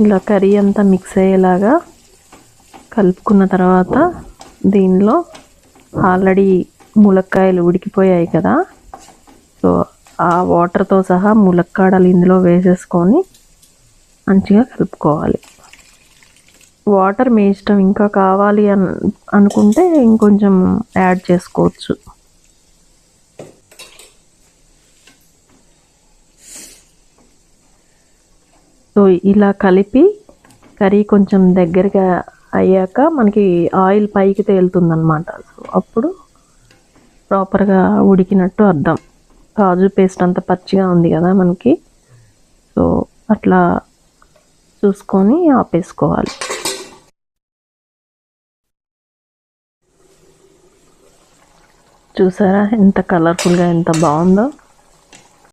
ఇలా కర్రీ అంతా మిక్స్ అయ్యేలాగా కలుపుకున్న తర్వాత దీనిలో ఆల్రెడీ ములక్కాయలు ఉడికిపోయాయి కదా, సో ఆ వాటర్తో సహా ములక్కాడలు ఇందులో వేసేసుకొని మంచిగా కలుపుకోవాలి. వాటర్ మీ ఇష్టం, ఇంకా కావాలి అనుకుంటే ఇంకొంచెం యాడ్ చేసుకోవచ్చు. సో ఇలా కలిపి కర్రీ కొంచెం దగ్గరగా అయ్యాక మనకి ఆయిల్ పైకి తేలుతుందన్నమాట. సో అప్పుడు ప్రాపర్గా ఉడికినట్టు అర్థం. కాజు పేస్ట్ అంత పచ్చిగా ఉంది కదా మనకి, సో అట్లా చూసుకొని ఆపేసుకోవాలి. చూసారా ఎంత కలర్ఫుల్గా ఎంత బాగుందో.